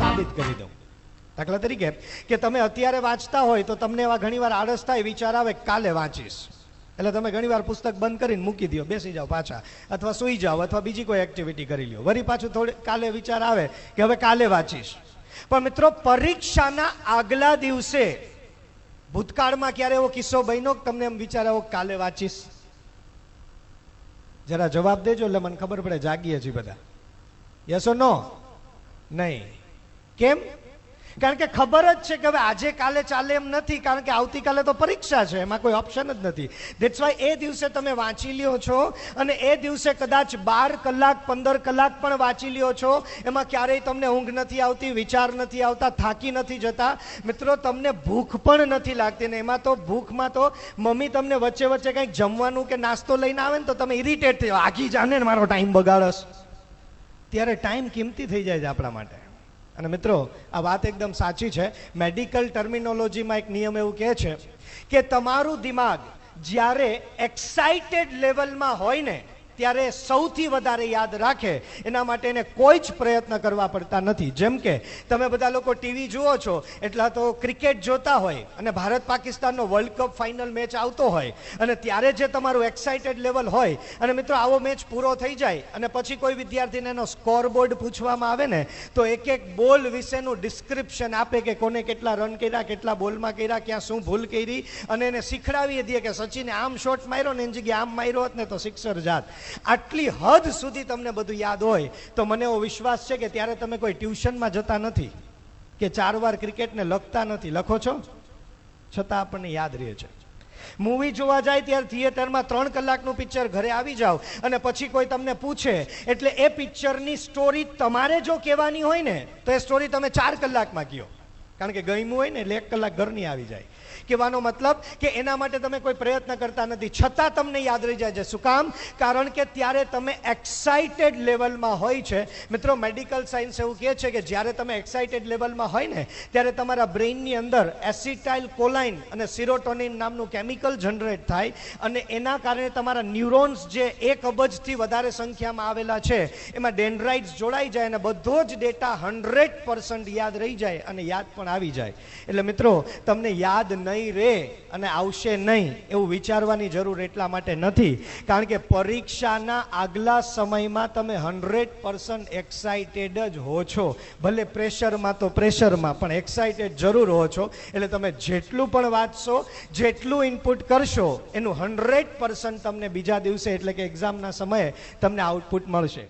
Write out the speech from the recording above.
સાબિત કરી દઉં. દાખલા તરીકે કે તમે અત્યારે વાંચતા હોય તો તમને એવા ઘણીવાર આળસ થાય, વિચાર આવે કાલે વાંચીશ, એટલે તમે ઘણીવાર પુસ્તક બંધ કરીને મૂકી દો, બેસી જાઓ પાછા, અથવા સૂઈ જાઓ, અથવા બીજી કોઈ એક્ટિવિટી કરી લ્યો. વળી પાછું થોડી કાલે વિચાર આવે કે હવે કાલે વાંચીશ. પણ મિત્રો, પરીક્ષાના આગલા દિવસે ભૂતકાળમાં ક્યારે એવો કિસ્સો બન્યો કે તમને એમ વિચાર આવો કાલે વાંચીશ? જરા જવાબ દેજો એટલે મને ખબર પડે જાગીએ છીએ બધા. યસ ઓર નો? નહીં. કેમ? કારણ કે ખબર જ છે કે હવે આજે કાલે ચાલે એમ નથી, કારણ કે આવતીકાલે તો પરીક્ષા છે, એમાં કોઈ ઓપ્શન જ નથી. ધેટ્સ વાય એ દિવસે તમે વાંચી લ્યો છો, અને એ દિવસે કદાચ 12 કલાક 15 કલાક પણ વાંચી લ્યો છો. એમાં ક્યારેય તમને ઊંઘ નથી આવતી, વિચાર નથી આવતા, થાકી નથી જતા. મિત્રો, તમને ભૂખ પણ નથી લાગતી, ને એમાં તો ભૂખમાં તો મમ્મી તમને વચ્ચે વચ્ચે કંઈક જમવાનું કે નાસ્તો લઈને આવે ને તો તમે ઇરિટેટ થઈ, આગી જાને ને મારો ટાઈમ બગાડસ. ત્યારે ટાઈમ કિંમતી થઈ જાય છે આપણા માટે. અને મિત્રો, આ વાત એકદમ સાચી છે. મેડિકલ ટર્મિનોલોજીમાં એક નિયમ એવું કહે છે કે તમારું દિમાગ જ્યારે એક્સાઇટેડ લેવલમાં હોય ને ત્યારે સૌથી વધારે યાદ રાખે. એના માટે એને કોઈ જ પ્રયત્ન કરવા પડતા નથી. જેમ કે તમે બધા લોકો ટીવી જુઓ છો, એટલા તો ક્રિકેટ જોતા હોય, અને ભારત પાકિસ્તાનનો વર્લ્ડ કપ ફાઇનલ મેચ આવતો હોય, અને ત્યારે જે તમારું એક્સાઇટેડ લેવલ હોય, અને મિત્રો આવો મેચ પૂરો થઈ જાય અને પછી કોઈ વિદ્યાર્થીને એનો સ્કોરબોર્ડ પૂછવામાં આવે ને તો એક એક બોલ વિશેનું ડિસ્ક્રિપ્શન આપે કે કોને કેટલા રન કર્યા, કેટલા બોલમાં કર્યા, ક્યાં શું ભૂલ કરી, અને એને શીખડાવી દઈએ કે સચિને આમ શોટ માર્યો ને એની જગ્યાએ આમ માર્યો હોત ને તો સિક્સર જાત. આટલી હદ સુધી તમને બધું યાદ હોય તો મને એવો વિશ્વાસ છે કે ત્યારે તમે કોઈ ટ્યુશનમાં જતા નથી કે 4 વાર ક્રિકેટને લખતા નથી. લખો છો છતાં આપણને યાદ રહે છે. મૂવી જોવા જાય ત્યારે થિયેટરમાં 3 કલાકનું પિક્ચર ઘરે આવી જાવ, અને પછી કોઈ તમને પૂછે એટલે એ પિક્ચરની સ્ટોરી તમારે જો કહેવાની હોય ને તો એ સ્ટોરી તમે 4 કલાકમાં કહો, કારણ કે ગમ્યું હોય ને એટલે 1 કલાક ઘરની આવી જાય. કહેવાનો મતલબ કે એના માટે તમે કોઈ પ્રયત્ન કરતા નથી, છતાં તમને યાદ રહી જાય છે. શું કામ? કારણ કે ત્યારે તમે એક્સાઇટેડ લેવલમાં હોય છે. મિત્રો, મેડિકલ સાયન્સ એવું કહે છે કે જ્યારે તમે એક્સાઇટેડ લેવલમાં હોય ને ત્યારે તમારા બ્રેઇનની અંદર એસિટાઇલ કોલાઇન અને સિરોટોનિન નામનું કેમિકલ જનરેટ થાય, અને એના કારણે તમારા ન્યુરોન્સ જે 1 અબજથી વધારે સંખ્યામાં આવેલા છે એમાં ડેન્ડ્રાઇટ્સ જોડાઈ જાય, અને બધો જ ડેટા 100% યાદ રહી જાય અને યાદ પણ આવી જાય. એટલે મિત્રો, તમને યાદ નહીં રે અને આવશે નહીં એવું વિચારવાની જરૂર એટલા માટે નથી, કારણ કે પરીક્ષાના આગલા સમયમાં તમે 100% એક્સાઇટેડ જ હો છો. ભલે પ્રેશરમાં તો પ્રેશરમાં પણ એક્સાઇટેડ જરૂર હો છો. એટલે તમે જેટલું પણ વાંચશો, જેટલું ઇનપુટ કરશો, એનું 100% તમને બીજા દિવસે એટલે કે એક્ઝામના સમયે તમને આઉટપુટ મળશે.